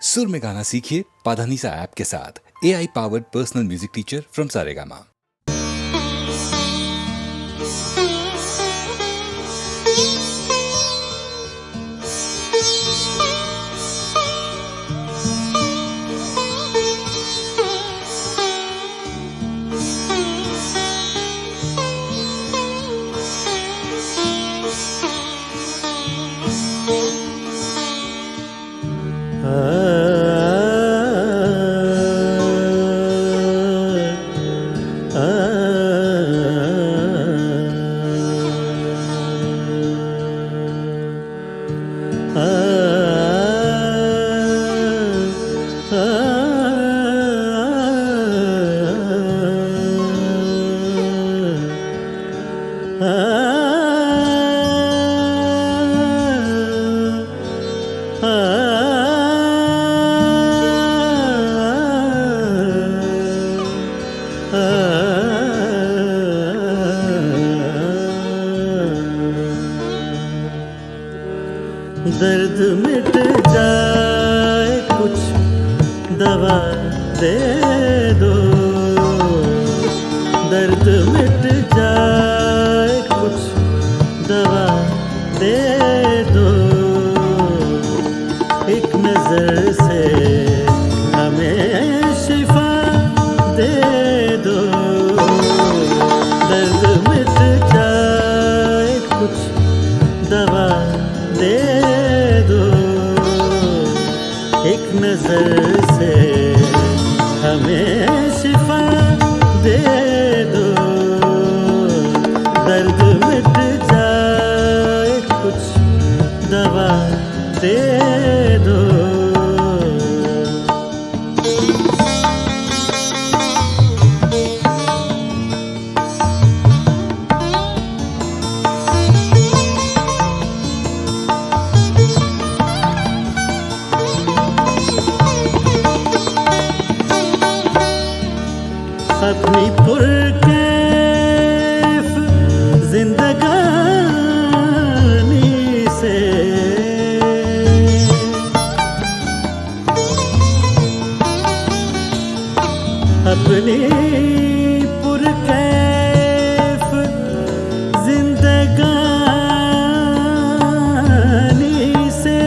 सुर में गाना सीखिए पाधानीसा ऐप के साथ। AI powered personal music teacher from Saregama. दर्द मिट जाए कुछ दवा दे दो, दर्द मिट जाए कुछ दवा दे दो, एक नजर से हमें शिफा दे दो। दर्द मिट जाए कुछ दवा दे दो, एक नजर से हमें शिफा दे दो। दर्द मिट जाए कुछ दवा दे दो। अपनी पुरकैफ जिंदगानी से अपनी पुरकैफ जिंदगानी से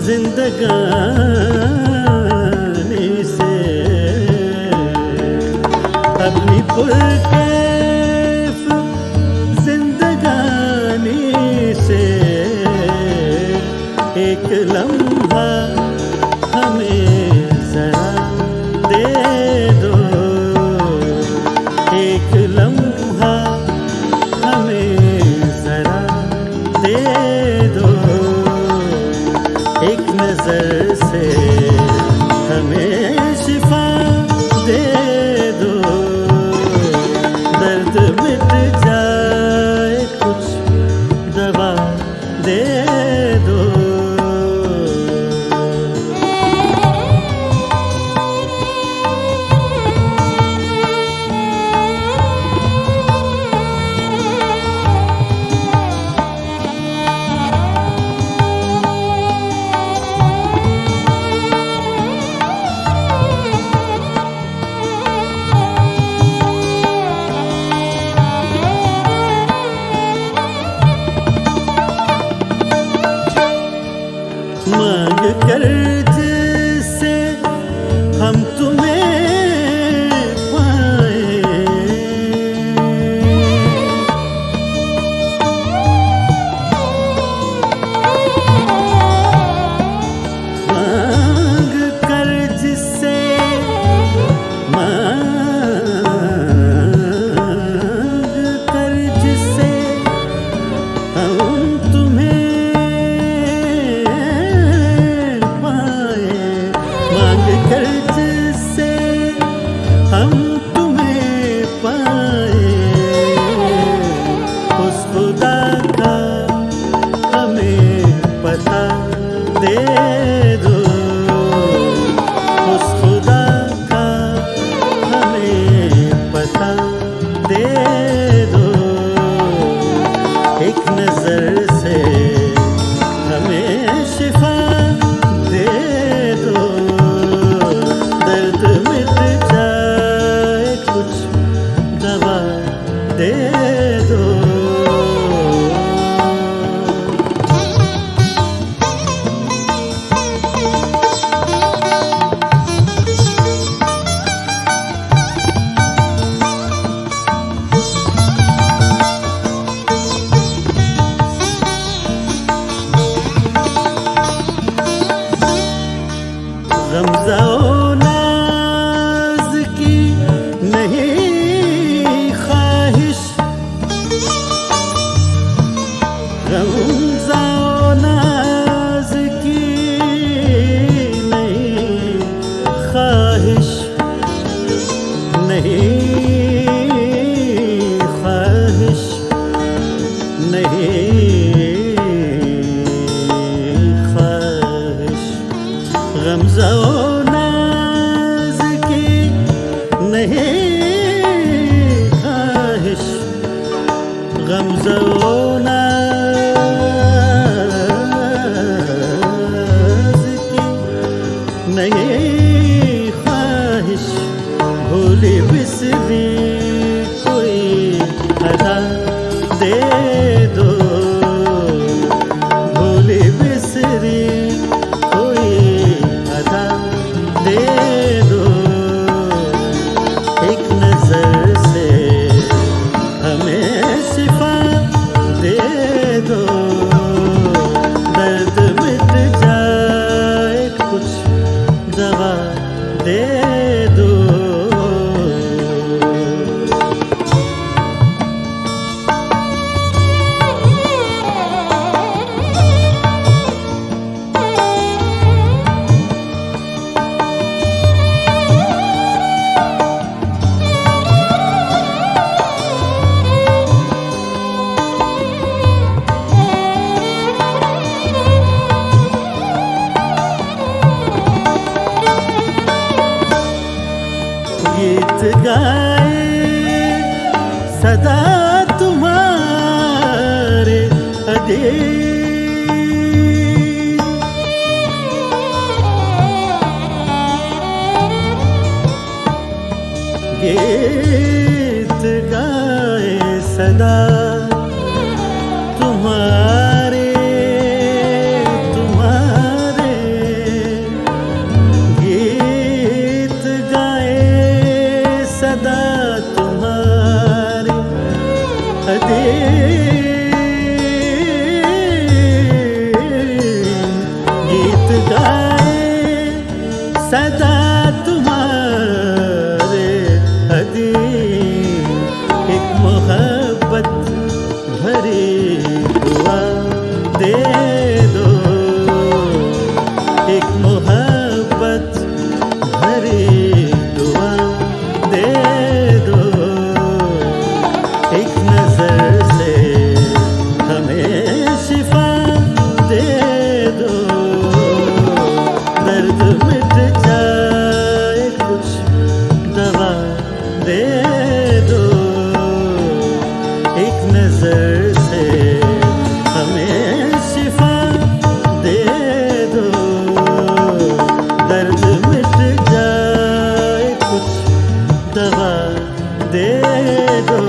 जिंदगानी से अपनी पुरकैफ जिंदगानी से एक लम्हा हमें जरा दे दो, एक लम्हा हमें जरा दे दो, एक नजर से हमें शिफा दे दो। दर्द मिट जाए कुछ दवा दे दो। मांग कर जिससे हम तुम्हें पाए, मांग कर जिससे मांग कर जिससे हम तुम्हें हम तुम्हें पाए, उस खुदा का हमें पता दे दो, उस खुदा का हमें पता दे दो। एक नजर से हमें शिफा गमज़ो नाज़ की नहीं ख्वाहिश, गमज़ो नाज़ की नहीं ख्वाहिश, भूली बिसरी कोई अदा दे दो, भूली बिसरी कोई अदा दे दो, एक नजर से हमें शिफा दे दो, दर्द मिट जाए कुछ दवा दे दो। गीत गाए सदा तुम्हारे अधीन, गीत गाए सदा तुम्हारे तुम्हारे, गीत गाए सदा तुम्हारे अधीन, गीत गाए सदा तुम्हारे अधीन, एक मोहब्बत भरी दुआ दे दो, एक मोहब्बत भरी दुआ दे दो, एक नजर से हमें शिफा दे दो, दर्द मिट जाए कुछ दवा दे दो, एक नजर से हमें शिफा दे दो, दर्द मिट जाए कुछ दवा दे दो।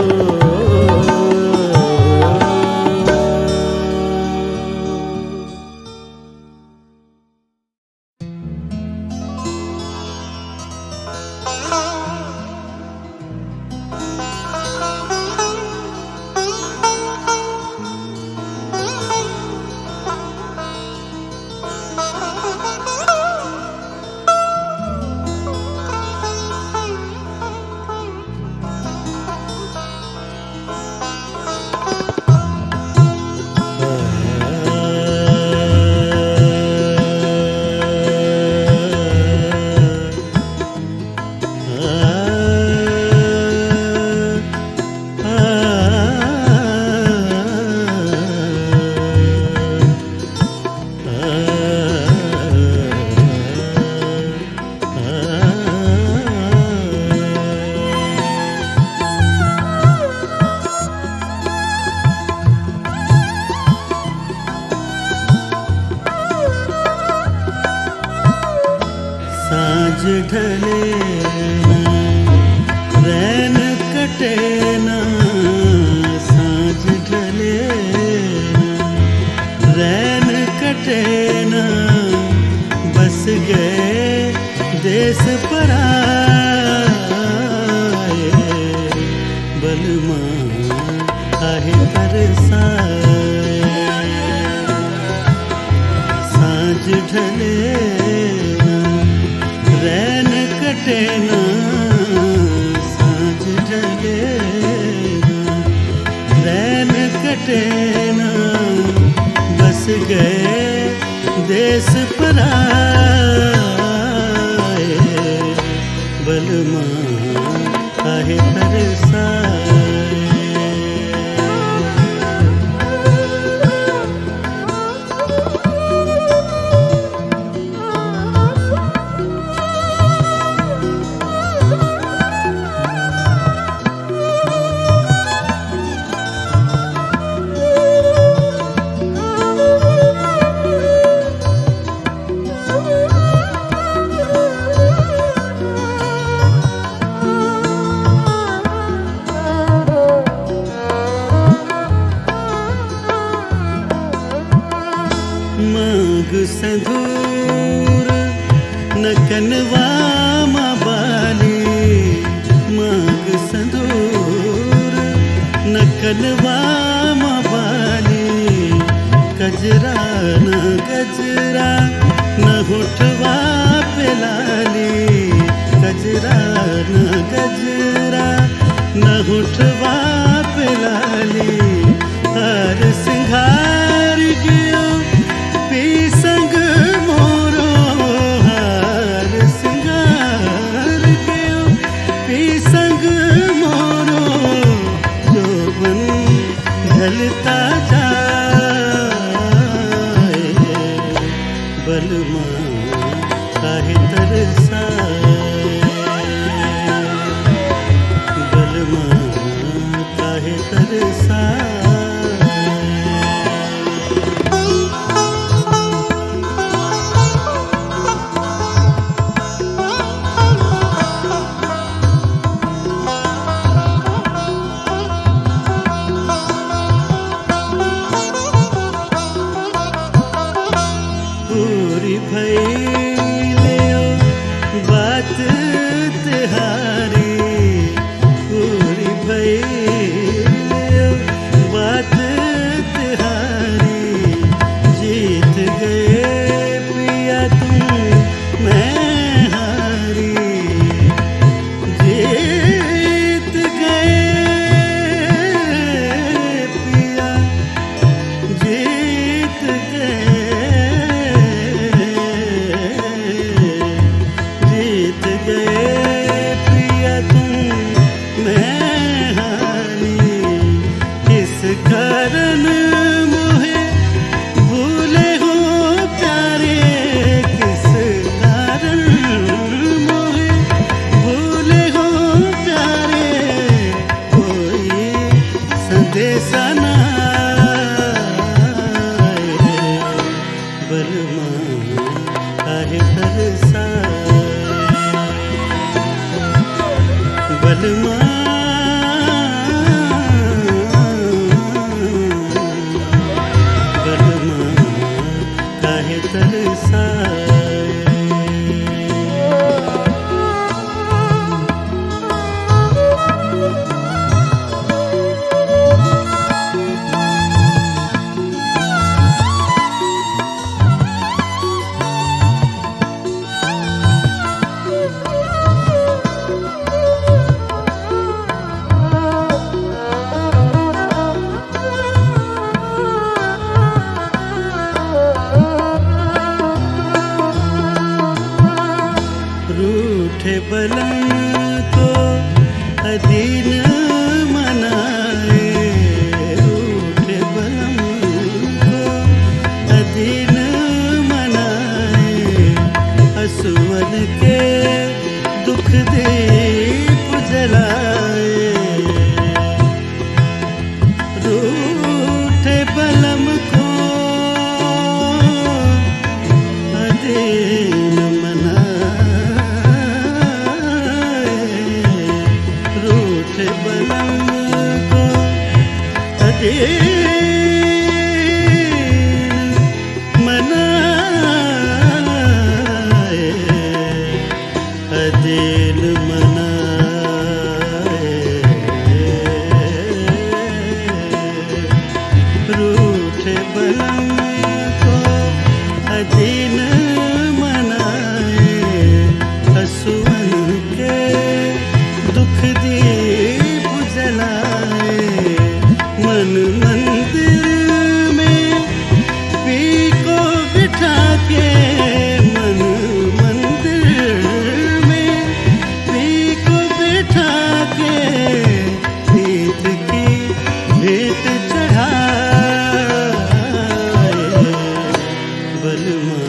साँझ ढले ना रैन कटे ना, साँझ ढले ना रैन कटे ना, बस गए देश पराए, बलमा आहे तरसाए, साँझ ढले रैन कटे ना, साँझ ढले ना रैन कटे ना, बस गए देश पराए, बलमा आहे तरसाए। संधूर न कनवा माँ बाली, मांग संधूर न कनवा माँ बाली, गजरा न गजरा न होठवा पे लाली, गजरा न गजरा न होठवा पे लाली, हर सिंगार गयो पी संग मोरो, हर सिंगार गयो पी संग मोरो, जोबन ढलता जाए बलमा काहे तरसाए, बलमा काहे तरसाए। पूरी भइले बात तिहारी, पूरी भइले बात तिहारी, जीत गए पिया तुम मैं हारी, जीत गए पिया, जीत गए, जीत गए पिया तुम मैं हारी, किस कारण मोहे भूले हो प्यारे, किस कारण मोहे भूले हो प्यारे, कोई संदेशा ना आए, बलमा काहे तरसाए, बलमा बलमा काहे तरसाए। रूठे बलम को अधीन मनाए, रूठे बलम को अधीन मनाए, हसुअन के दुख दीप जलाए, रूठे बलम को अधीन रूठे बलम को अधीन मनाए, अधीन मनाए, रूठे बलम को अधीन मनाए, हसुअन के दुख दीप जलाए, मन मंदिर में पी को बिठा के, मन मंदिर में पी को बिठा के, प्रीत की भेंट चढ़ाए, बलमा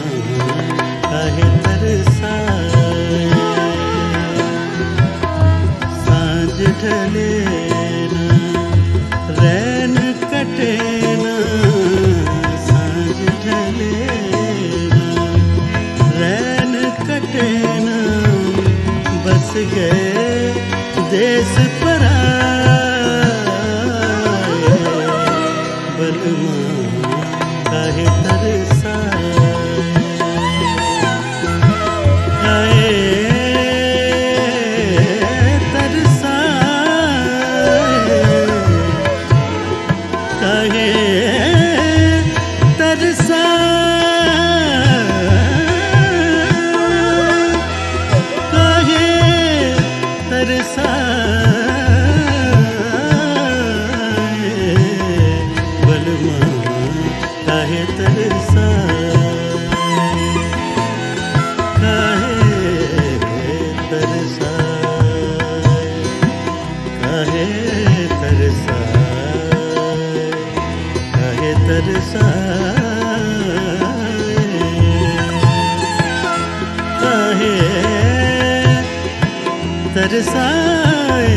तरसाए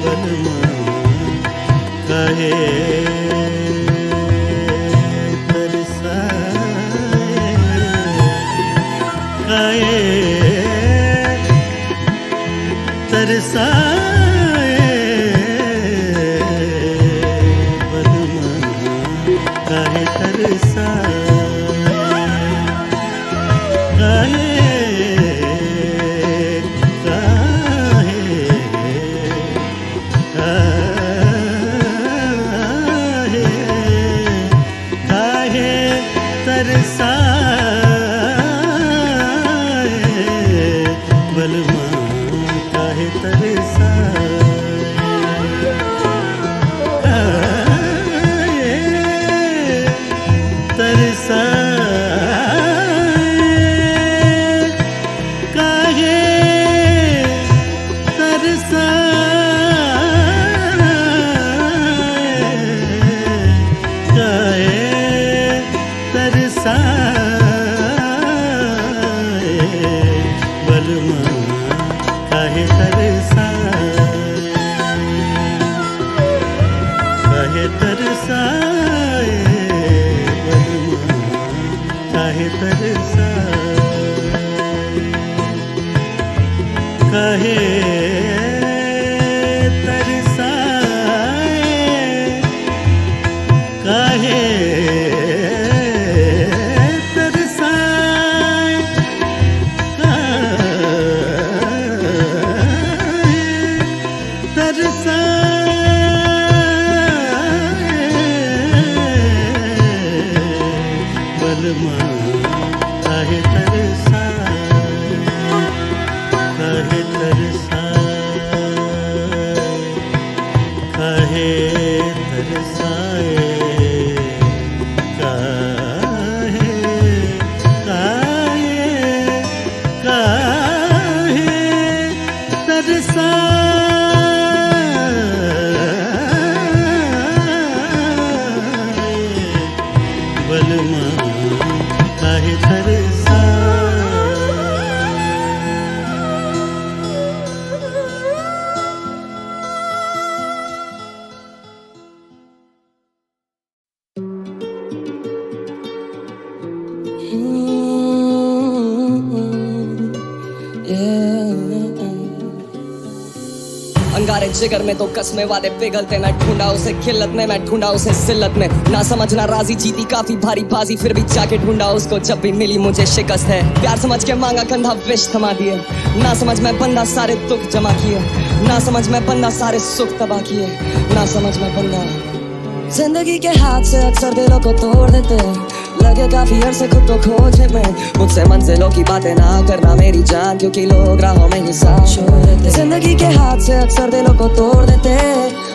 बलमा काहे तरसाए काहे तरसाए बलमा काहे तरसाए काहे अंगारे जिगर में तो कसमे वादे पिघलते, मैं ढूंढा उसे खिल्लत में, मैं ढूंढा उसे सिल्लत में, ना समझना राजी जीती काफी भारी बाजी, फिर भी जाके ढूंढा उसको जब भी मिली मुझे शिकस्त है। प्यार समझ के मांगा कंधा विष थमा दिए, ना समझ में बंदा सारे दुख जमा किए, ना समझ में बंदा सारे सुख तबाह किए, ना समझ में बंदा जिंदगी के हाथ से अक्सर दिलों को तोड़ देते, लगे काफी अरसे खुद को खोजने में, मुझसे मंजिलों की बातें ना करना मेरी जान, क्योंकि लोग राहों में ही साथ छोड़ देते। जिंदगी के हाथ से अक्सर दिलों को तोड़ देते,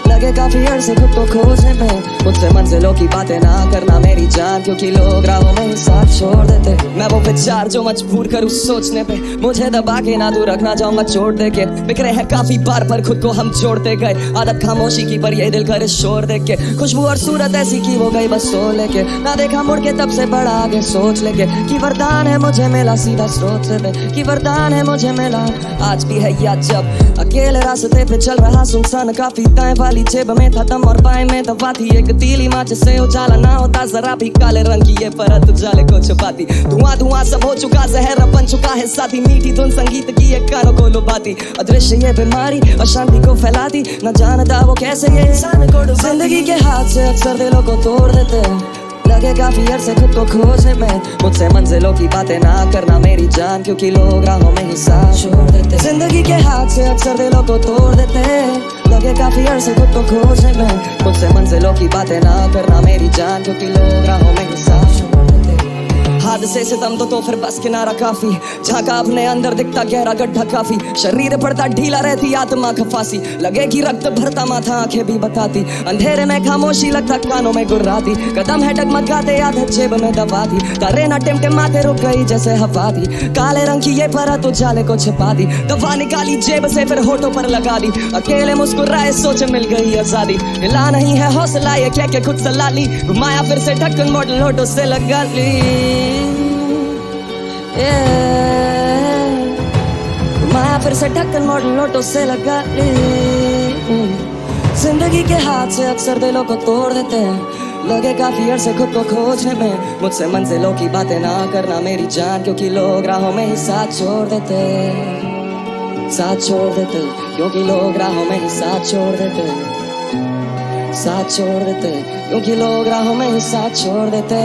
लगे काफी अरसे खुद को खोजने में, मुझसे मंजिलों की बातें ना करना मेरी जान, क्योंकि लोग राहों में ही साथ छोड़ देते। मैं वो विचार जो मजबूर करूँ सोचने पे, मुझे दबा के ना दूर रखना चाहूंगा चोट दे के, बिखरे हैं काफी बार पर खुद को हम जोड़ते गए, आदत खामोशी की पर ये दिल करे शोर देख के, खुशबू और सूरत ऐसी की वो गई बस सो लेके, ना देखा मुड़ के तब से बड़ा आगे सोच लेके, कि वरदान है मुझे मिला सीधा स्रोत से, कि वरदान है मुझे मिला आज भी है याद जब अकेले रास्ते पे चल रहा सुनसान, काफी दाएं वाली जेब में था दम और बाएं में दवा थी एक तीली माच से उजाला ना होता जरा भी, काले रंग की ये परत उजाले को छुपाती, धुआं धुआं सब हो चुका जहर बन चुका है साथी, मीठी धुन संगीत की ये कानों को लुभाती, अदृश्य ये बीमारी अशांति को फैलाती, न जानता वो कैसे ये इंसान को डुबाती। जिंदगी के हाथ से अक्सर दिलों को तोड़ देते, लगे काफी अरसे खुद को खोजने में, मुझसे मंजिलों की बातें ना करना मेरी जान, क्योंकि लोग राहों में ही साथ छोड़ देते। जिंदगी के हाथ से अक्सर दिलों को तोड़ देते, लगे काफी अरसे खुद को खोजने में, मुझसे मंजिलों की बातें ना करना मेरी जान, क्योंकि लोग राहों में ही साथ छोड़ देते। हादसे से दम तो फिर बस किनारा काफी, झांका अपने अंदर दिखता गहरा गड्ढा काफी, शरीर पड़ता ढीला रहती आत्मा खफासी, लगे कि रक्त भरता माथा आंखें भी बताती, अंधेरे में खामोशी लगता कानों में गुर्राती, कदम है डगमगाते आदत जेब में दबाती, तारे ना टिमटिमाते रुक गई जैसे हवा दी, काले रंग की ये परत उजाले को छिपा दी, दवा निकाली जेब से फिर होठों पर लगा दी, अकेले मुस्कुराए सोचे मिल गई आजादी, हिला नहीं है हौसला ये कह के खुद सला ली, घुमाया फिर से ढक्कन मॉडल होठों से लगा ली, माया फिर से ढक्कन मॉडल नोटों से लगा ले। जिंदगी के हाथ से अक्सर दिलों को तोड़ देते हैं, लगे काफी अरसे खुद को खोजने में। मुझसे मंजिलों की बातें ना करना मेरी जान, क्योंकि लोग राहों में ही साथ छोड़ देते, साथ छोड़ देते, क्योंकि लोग राहों में ही साथ छोड़ देते, साथ छोड़ देते, क्योंकि लोग राहों में ही साथ छोड़ देते।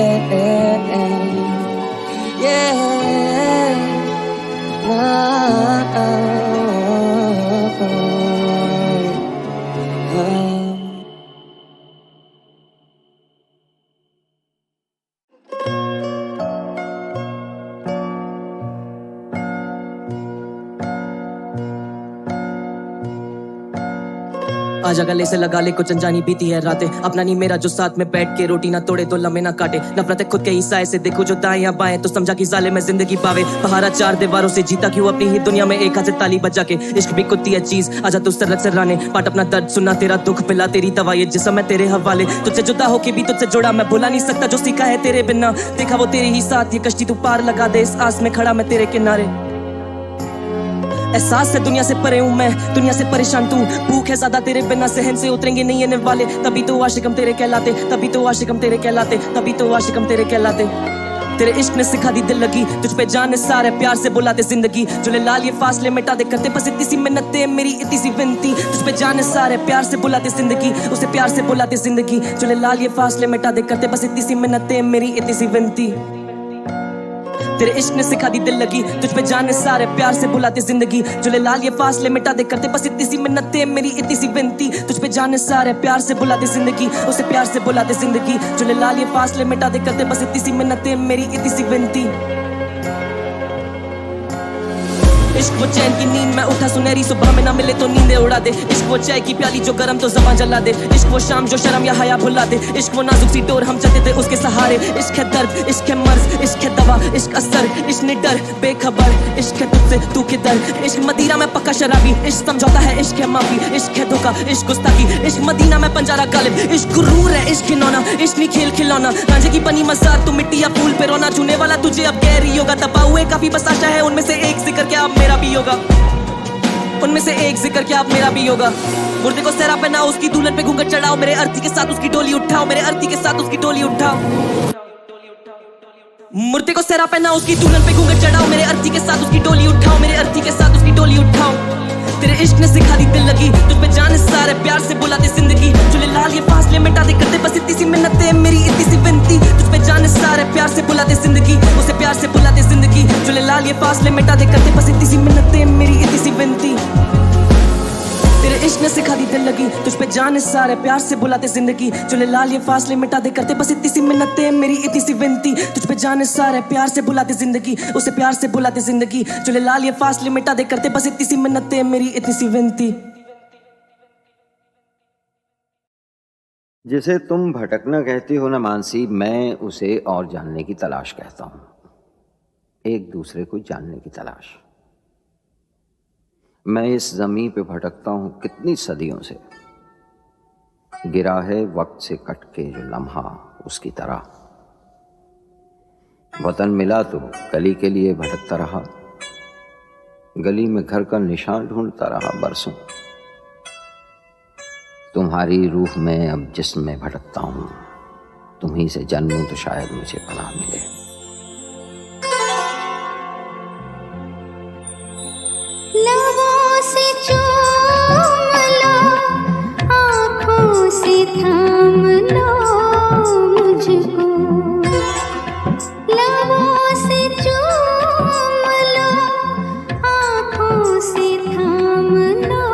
आजा गले से लगा ले, कुछ अनजानी बीती है रातें। अपना नहीं मेरा जो साथ में बैठ के रोटी ना तोड़े तो लम्बे ना काटे। नफरत खुद के ही साए से देखो जो दाएं या बाएं, तो समझा कि जाले में जिंदगी पावे। पहाड़ा चार दीवारों से जीता क्यों अपनी ही दुनिया में एक हाथ से ताली बजा के। इश्क भी कुत्ती है चीज, आजा तू सरत से राने, पाट अपना दर्द सुना, तेरा दुख पिला तेरी दवा, ये जिस्म है तेरे हवाले। तुझसे जुदा होके भी तुझसे जुड़ा, मैं भुला नहीं सकता जो सीखा है तेरे बिना। देखा वो तेरे ही साथ, ये कश्ती तू पार लगा दे, इस आस में खड़ा मैं तेरे किनारे। एहसास से दुनिया से परे हूँ मैं, दुनिया से परेशान तू। भूख है ज्यादा तेरे बिना, सहन से उतरेंगे नहीं आने वाले। तभी तो आशिकम तेरे कहलाते, तभी तो आशिकम तेरे कहलाते, तभी तो आशिकम तेरे कहलाते। तेरे इश्क ने सिखा दी दिल लगी, तुझ पे जान सारे प्यार से बुलाते जिंदगी। जुले लाल ये फासले मिटा दे, करते बस इतनी सी मिन्नतें, मेरी इतनी सी विनती। तुझ पे जान सारे प्यार से बुलाते जिंदगी, उसे प्यार से बुलाते जिंदगी। जुले लाल ये फासले मिटा दे, करते बस इतनी सी मिन्नतें, मेरी इतनी सी विनती। तेरे इश्क ने सिखा दी दिल लगी, तुझ पे जाने सारे प्यार से बुलाते जिंदगी। जुले लाल ये फासले मिटा दे, करते बस इतनी सी मिन्नतें, मेरी इतनी सी विनती। तुझ पे जाने सारे प्यार से बुलाते जिंदगी, उसे प्यार से बुलाते जिंदगी। जुले लाल ये फासले मिटा दे, करते बस इतनी सी मिन्नतें, मेरी इतनी सी विनती। इश्क वो चैन की नींद में उठा सुनहरी सुबह में, ना मिले तो नींदें उड़ा दे। इश्क वो चाय की प्याली जो गरम तो ज़बान जला दे। इश्क वो शाम जो शर्म या हया भुला दे। इश्क वो नाजुक सी डोर हम चलते थे उसके सहारे। इश्क है दर्द, इश्क है मर्ज, इश्क है दवा, इश्क असर, इश्क निडर बेखबर। इश्क है तुझसे तू किधर, इश्क मदीना में पक्का शराबी। इश्क समझौता है, इश्क है माफी, इश्क है धोखा, इश्क गुस्ताखी। इश्क मदीना में पंजारा गालिब, इश्क गुरूर है, इश्क खिलौना, इश्क नहीं खेल खिलौना। रांझे की बनी मजार तू मिट्टी या फूल पे रोना, छूने वाला तुझे अब गैर होगा। दबा हुए काफी बस आशा है, उनमें से एक जिक्र क्या अब मेरा भी होगा, उनमें से एक जिक्र क्या अब मेरा भी होगा। मुर्दे को सहरा पहनाओ, उसकी दुल्हन पे घूंघट चढ़ाओ, मेरे अर्थी के साथ उसकी डोली उठाओ, मेरे अर्थी के साथ उसकी डोली उठाओ। मुर्दे को सहरा पहनाओ, उसकी दुल्हन पे घूंघट चढ़ाओ, मेरे अर्थी के साथ उसकी डोली उठाओ, मेरे अर्थी के साथ उसकी डोली उठाओ। तेरे इश्क ने सिखा दी दिल लगी, तुझ पे जान सारे प्यार से बुलाते जिंदगी। जुले लाल ये फासले मिटा दे, करते बस इतनी सी मिन्नतें, मेरी इतनी सी विनती। तुझ पे जान सारे प्यार से बुलाते जिंदगी, उसे प्यार से बुलाते जिंदगी। जुले लाल ये फासले मिटा दे, करते बस इतनी सी मिन्नतें, मेरी इतनी सी विनती। तेरे इश्क ने सिखा दी दिल लगी, तुझ पे जान सारे प्यार से बुलाते जिंदगी। जुले लाल ये फासले मिटा दे, करते बस इतनी सी मिन्नतें, मेरी इतनी सी विनती। तुझ पे जान सारे प्यार से बुलाते जिंदगी, उसे प्यार से बुलाते जिंदगी। जुले लाल ये फासले मिटा दे, करते बस इतनी सी मिन्नतें, मेरी इतनी सी विनती। जिसे तुम भटकना कहती हो ना मानसी, मैं उसे और जानने की तलाश कहता हूं। एक दूसरे को जानने की तलाश। मैं इस जमीन पे भटकता हूं कितनी सदियों से, गिरा है वक्त से कट के जो लम्हा उसकी तरह। वतन मिला तो गली के लिए भटकता रहा, गली में घर का निशान ढूंढता रहा बरसों। तुम्हारी रूह में अब जिस्म में भटकता हूं, तुम्हीं से जन्मूं तो शायद मुझे पनाह मिले। लबों से चूम लो, आँखों से थाम लो मुझको। लबों से चूम लो, आँखों से थाम लो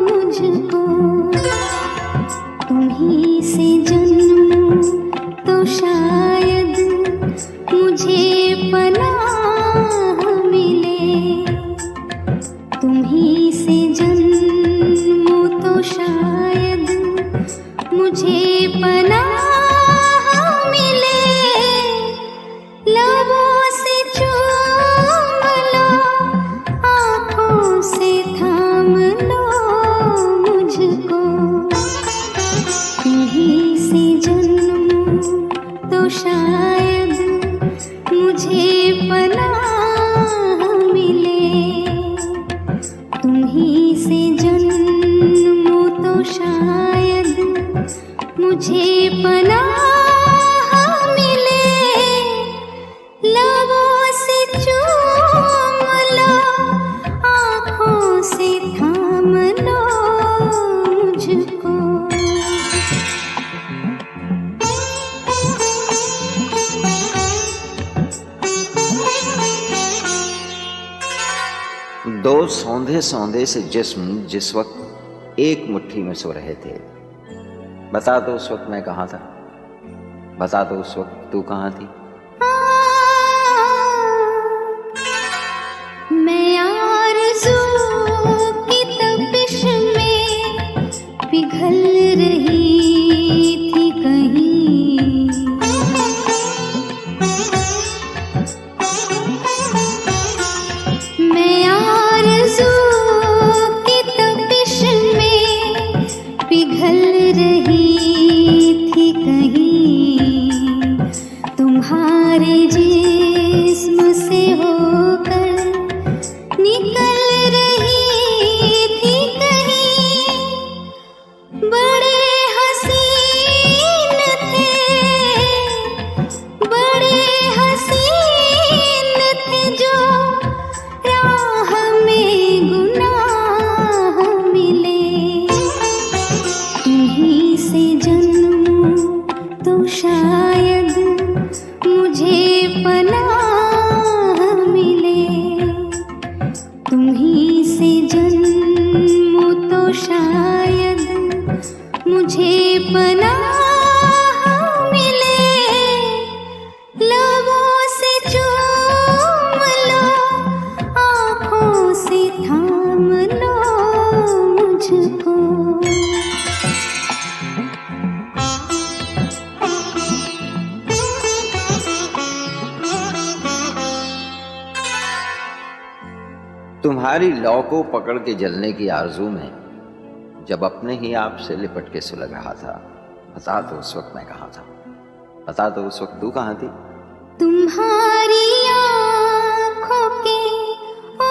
मुझको। तुम्हीं से जन्मूं तो शायद मुझे पनाह मिले। तुम्हीं से जन्मूं तो शायद मुझे पनाह मिले। लबों से चूम लो, आँखों से थाम लो मुझको। तुम्हीं से जन्मूं तो शायद मुझे दो सौंधे सौंधे से जिस्म जिस वक्त एक मुट्ठी में सो रहे थे, बता दो उस वक्त मैं कहाँ था, बता दो उस वक्त तू कहाँ थी। मैं आरज़ू की तपिश में पिघल रही थी कहीं, मैं आरज़ू की तपिश में पिघल रही थी कहीं, तुम्हारे जिस्म से होकर निकल रही थी कहीं। बड़े हसीन थे, बड़े हसीन थे जो राह में गुनाह मिले। तुम्हीं से जन्मूं तो शायद मुझे पनाह मिले, तुम्हीं से जन्मूं तो शायद मुझे पनाह मिले। लबों से चूम लो, आँखों से थाम लो मुझको। तुम्हारी लौ को पकड़ के जलने की आरजू में जब अपने ही आप से लिपट के सुलग रहा था, बता दो उस वक्त मैं कहाँ था, बता दो उस वक्त तू कहाँ थी। तुम्हारी आँखों के ओ,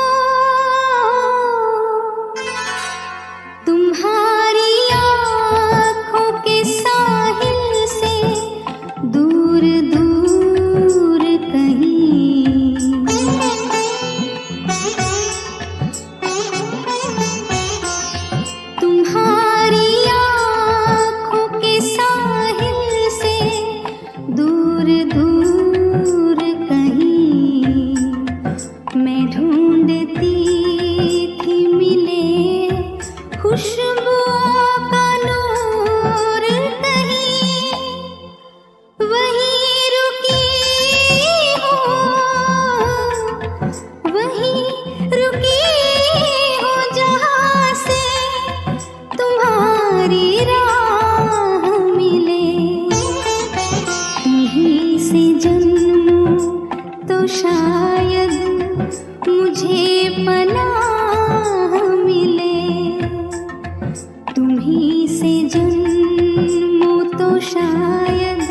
तुम्हारी आँखों के साहिल से दूर दूर कहीं, तुम्हारी आँखों के साहिल से दूर दूर कहीं, मैं ढूंढती थी मिले खुशबुओं का नूर कहीं। वहीं रुकी हूँ, वहीं रुकी हूँ जहाँ से तुम्हारी राह मिले। तुम्हीं से जन्मूं तो शायद मुझे पनाह मिले, तुम्हीं से जन्मूं तो शायद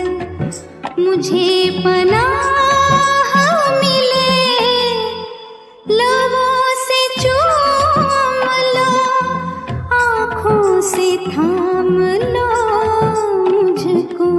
मुझे पनाह मिले। लबों से चूम लो, आँखों से थाम लो मुझको।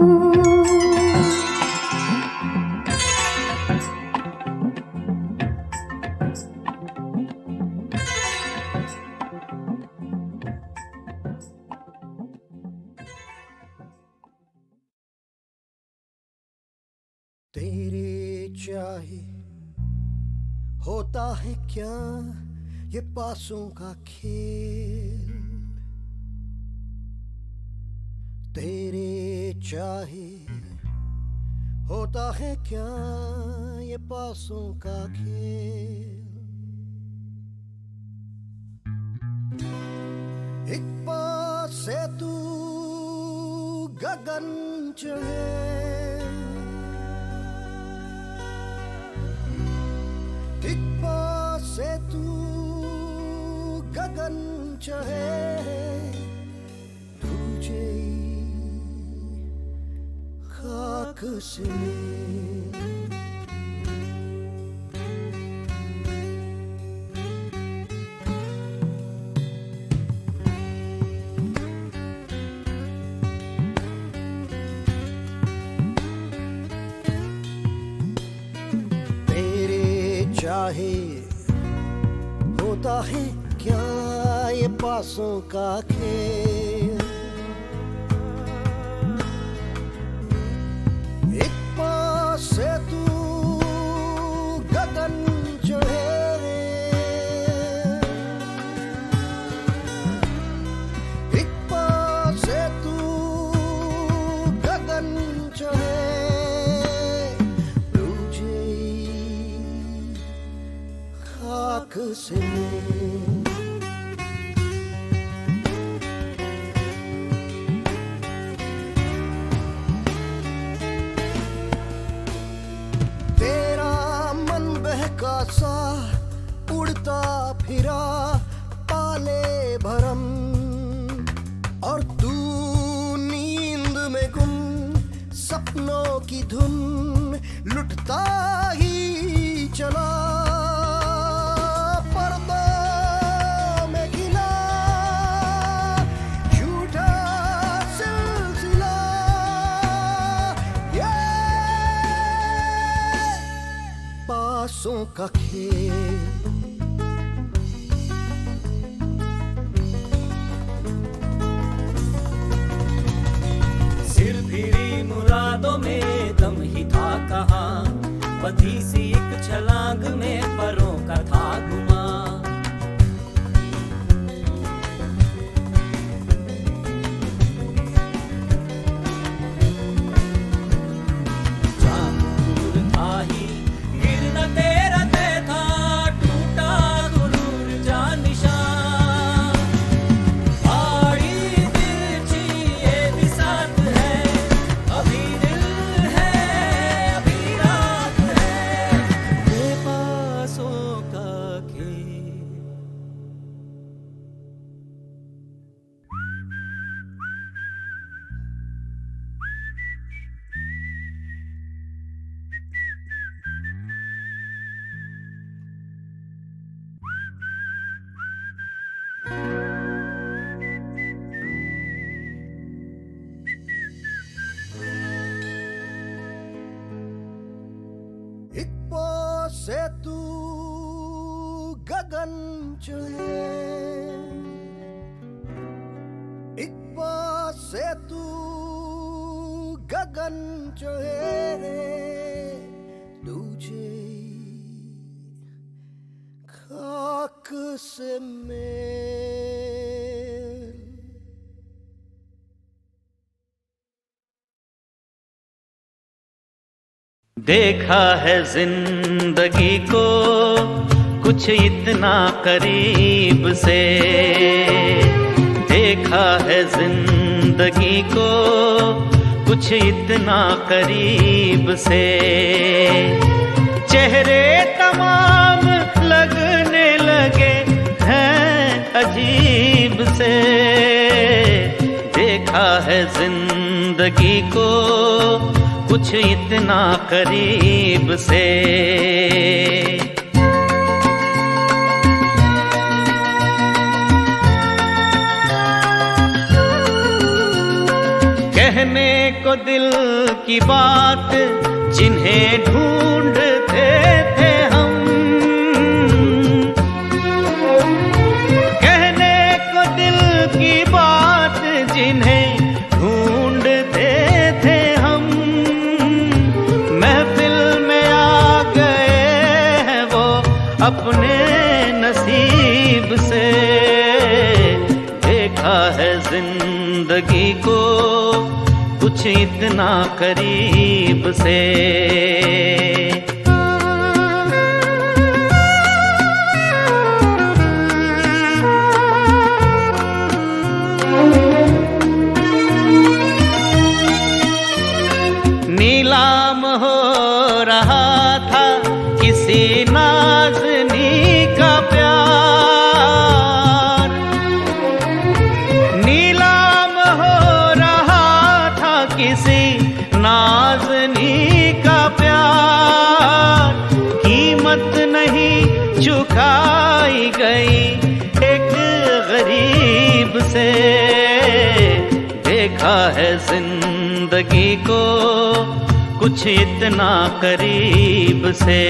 तेरे चाहे होता है क्या ये पासों का खेल, तेरे चाहे होता है क्या ये पासों का खेल। एक पास से तू गगन चढ़े, एक पास से तू गगन चढ़े, तुझे खाक से चाहे होता है क्या ये पासों का खेल। एक पास से तू गगन चढ़े, खाक से मेल। तेरा मन बहका सा उड़ता फिरा पाले भरम, और तू नींद में गुम सपनों की धुन लुटता ही चला। पर्दों में गिला झूठा सिलसिला, ये पासों का खेल। सिर फिरी मुरादों में दम ही था कहाँ, बधी सी एक छलांग में परों का था गुमा। जान दूर था ही गिरना तेरा तय था, टूटा गुरूर जा निशान। आड़ी तिरछी ये भी साथ है, अभी दिल है अभी रात है, बेपासों का खेल। एक पास से तू गगन चढ़े, एक पास से तू गगन चढ़े, दूजे खाक से मेल। देखा है जिंदगी को कुछ इतना करीब से, देखा है जिंदगी को कुछ इतना करीब से। चेहरे तमाम लगने लगे हैं अजीब से, देखा है जिंदगी को कुछ इतना करीब से। कहने को दिल की बात जिन्हें ढूंढते थे हम, कहने को दिल की बात जिन्हें ढूंढते थे हम, महफिल में आ गए हैं वो अपने नसीब से। देखा है जिंदगी को कुछ इतना करीब से। नीलाम हो रहा था किसी नाज़नी का प्यार, नीलाम हो रहा था किसी नाज़नी का प्यार। कीमत नहीं चुकाई गई एक गरीब से। देखा है जिंदगी को कुछ इतना करीब से।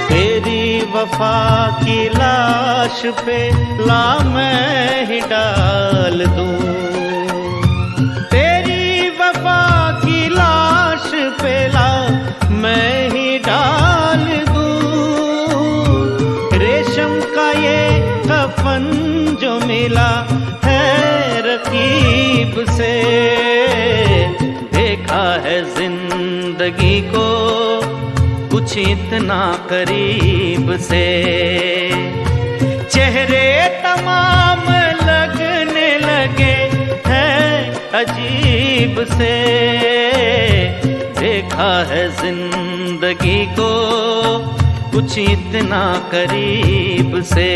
तेरी वफा की लाश पे ला मैं ही डाल दूं, तेरी वफा की लाश पे ला मैं ही डाल दूं। रेशम का ये कफन जो मिला है रकीब से, देखा है जिंदगी को कुछ इतना करीब से। चेहरे तमाम लगने लगे हैं अजीब से, देखा है जिंदगी को कुछ इतना करीब से।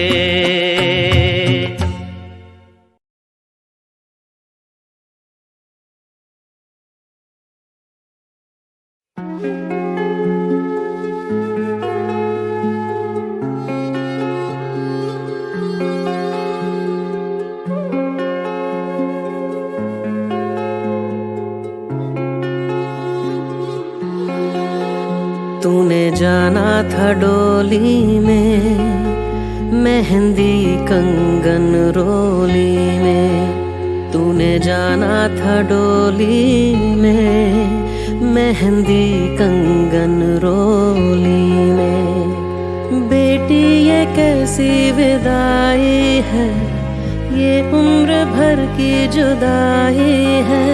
तूने जाना था डोली में, मेहंदी कंगन रोली में। तूने जाना था डोली में, मेहंदी कंगन रोली में। बेटी ये कैसी विदाई है, ये उम्र भर की जुदाई है।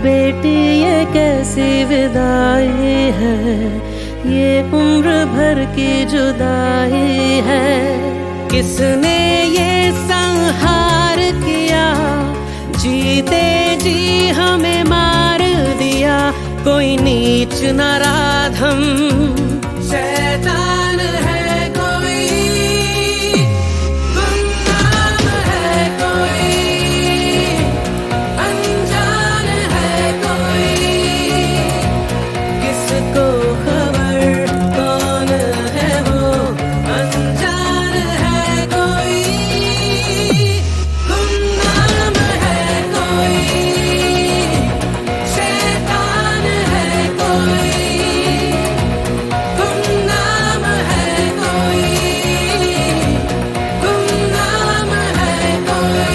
बेटी ये कैसी विदाई है, ये उम्र भर की जुदाई है। किसने ये संहार किया, जीते जी हमें मार दिया। कोई नीच नराधम शैतान है कोई, गुमनाम है कोई, अनजान है कोई। किसको खबर कौन है वो, अनजान है कोई, गुमनाम है कोई, शैतान है कोई, गुमनाम है कोई, गुमनाम है कोई।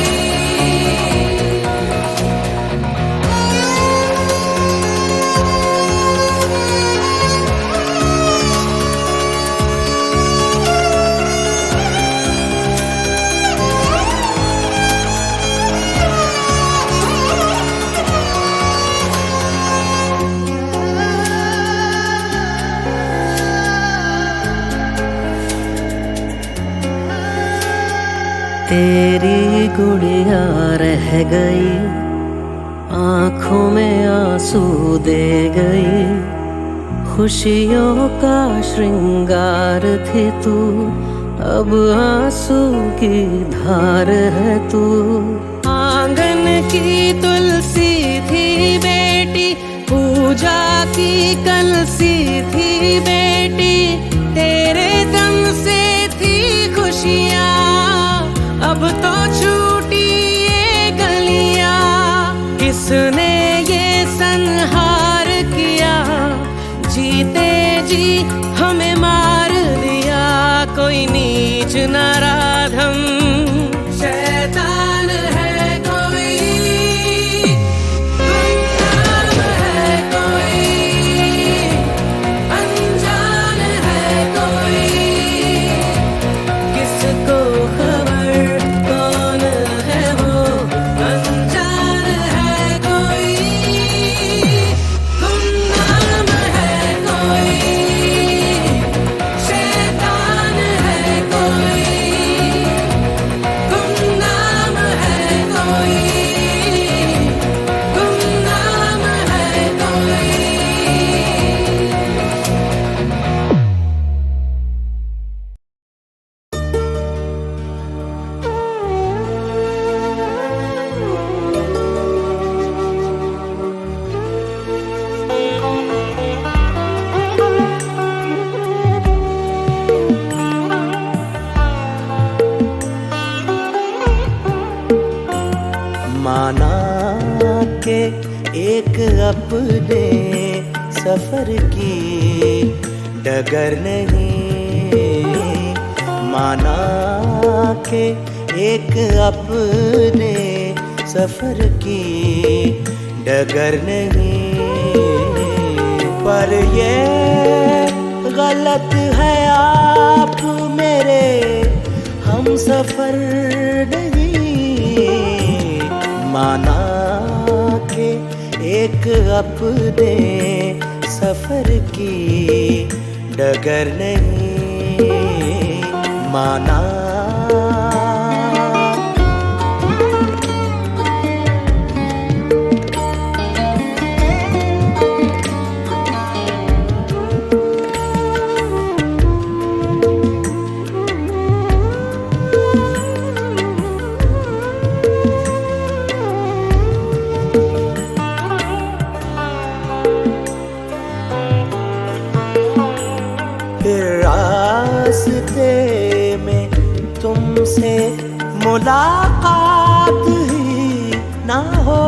तेरी गुड़िया रह गई, आँखों में आंसू दे गई। खुशियों का श्रृंगार थी तू, अब आंसू की धार है तू। आंगन की तुलसी थी बेटी, पूजा की कलसी थी बेटी। तेरे दम से थी खुशियाँ, अब तो छूटी ये गलियां। किसने ये संहार किया, जीते जी हमें मार दिया। कोई नीच नराधम शैतान है कोई, गुमनाम है कोई, अनजान है कोई। किसको खबर कौन है वो, अनजान है कोई, गुमनाम है कोई, शैतान है कोई, गुमनाम है कोई, गुमनाम है कोई। माना के एक अपने सफर की डगर नहीं, माना के एक अपने सफर की डगर नहीं। पर ये गलत है आप मेरे हम सफर नहीं। माना के एक अपने सफर की डगर नहीं माना। रास्ते में तुमसे मुलाकात ही ना हो,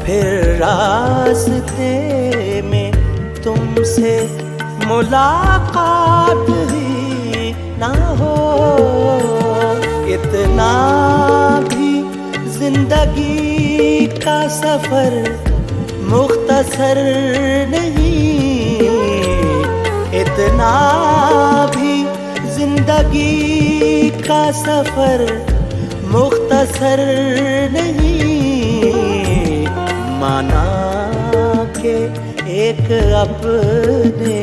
फिर रास्ते में तुमसे मुलाकात ही ना हो। इतना भी जिंदगी का सफर मुख्तसर नहीं, इतना भी जिंदगी का सफर मुख्तसर नहीं। माना के एक अपने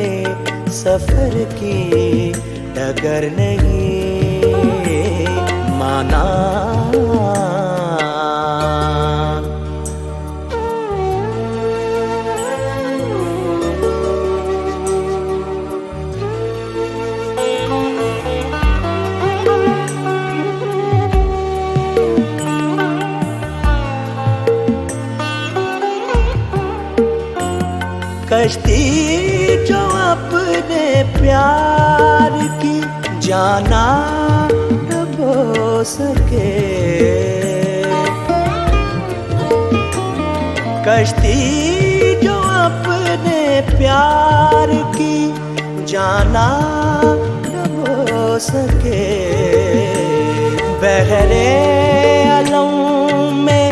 सफर की डगर नहीं माना। कश्ती जो अपने प्यार की जाना डुबो सके, कश्ती जो अपने प्यार की जाना डुबो सके। बहरे अलम में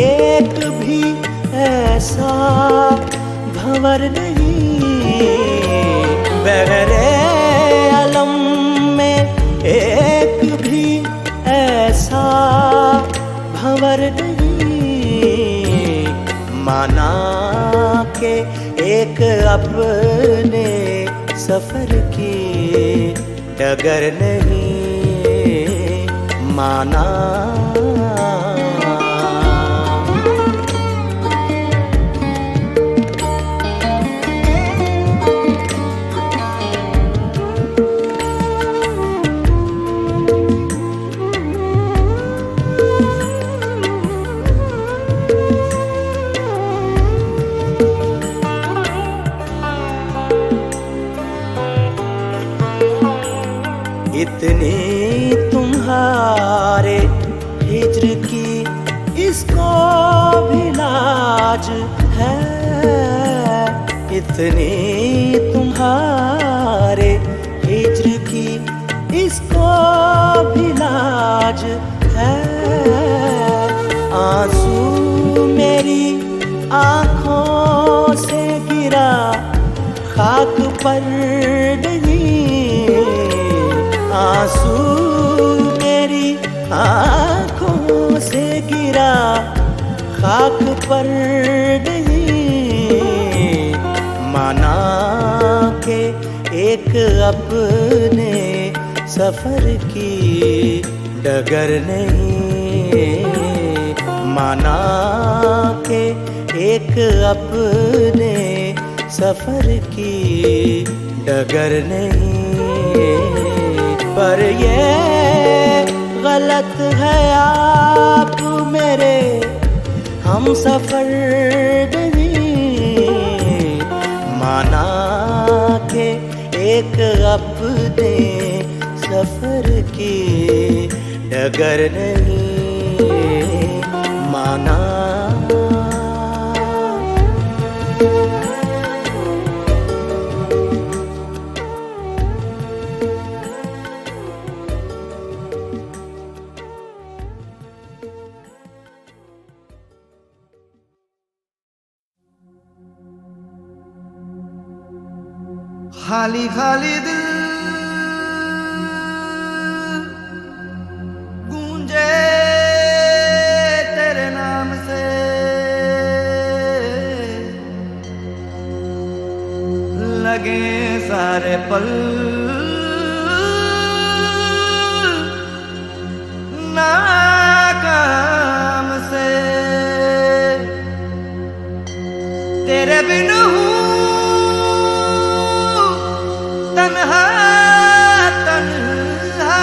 एक भी ऐसा भंवर नहीं, बहरे अलम में एक भी ऐसा भंवर नहीं। माना के एक अपने सफर की डगर नहीं माना। इतनी तुम्हारे हिज्र की इसको भी लाज है, इतनी तुम्हारे हिज्र की इसको भी लाज है। आंसू मेरी आँखों से गिरा खाक पर नहीं, आंसू मेरी आँखों से गिरा खाक पर नहीं। माना के एक अपने सफर की डगर नहीं माना के एक अपने सफर की डगर नहीं। पर ये गलत है आप मेरे हम सफर नहीं माना के एक अपने सफर की डगर नहीं माना। खाली खाली दिल गूंजे सारे पल नाकाम से तेरे बिन हूँ तन्हा तन्हा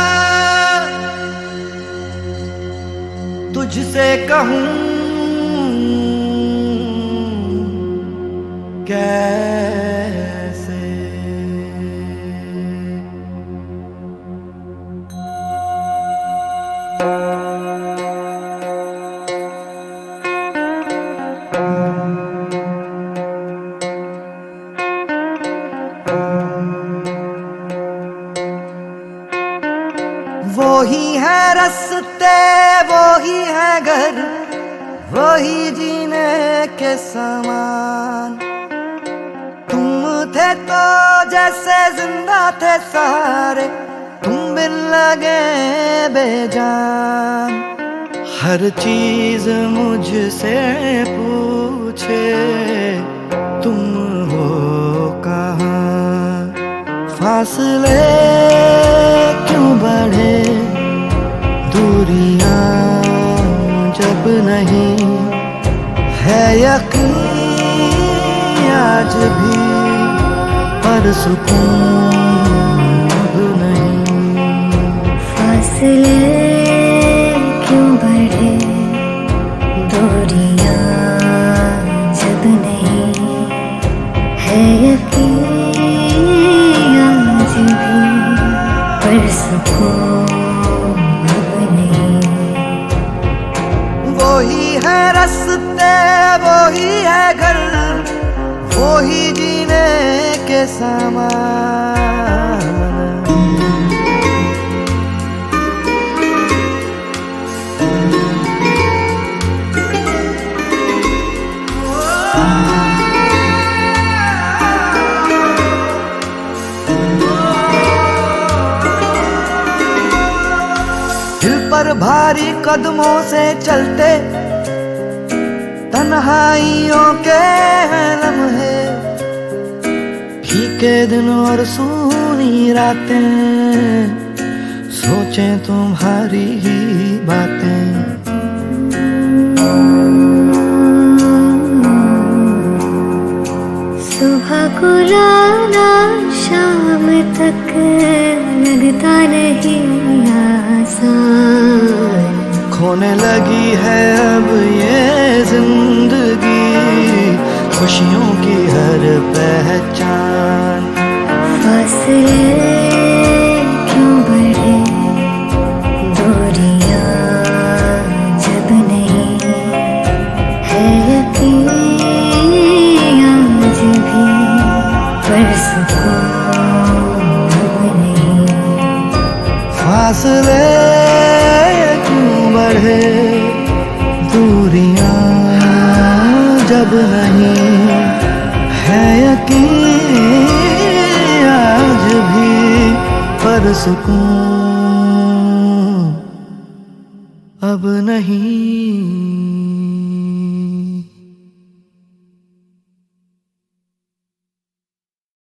तुझसे कहूँ कैसे। वो ही है रास्ते, वो ही है घर, वो ही जीने के समान। तुम थे तो जैसे जिंदा थे सारे, तुम बिन लगे बेजान। हर चीज मुझसे पूछे तुम हो कहाँ। फासले क्यों बढ़े, दूरियां जब नहीं है यकीन आज भी, पर सुकून अब नहीं। फासले क्यों बढ़े, दूरियां जब नहीं है यकीन आज भी, पर सुकून अब नहीं। वो ही है रास्ते, वो ही है घर, वो ही जीने के सामान। दिल पर भारी कदमों से चलते तन्हाइयों के हैं लम्हे, फीके दिन और सूनी रातें, सोचें तुम्हारी ही बातें। सुबह को लाना शाम तक लगता नहीं आसान। खोने लगी है अब ये जिंदगी, खुशियों की हर पहचान। फासले क्यों बढ़े, दूरियां जब नहीं है यकीन आज भी, पर सुकून अब नहीं। फासले क्यों बढ़े, दूरियां जब नहीं है यकीन आज भी, पर सुकून अब नहीं।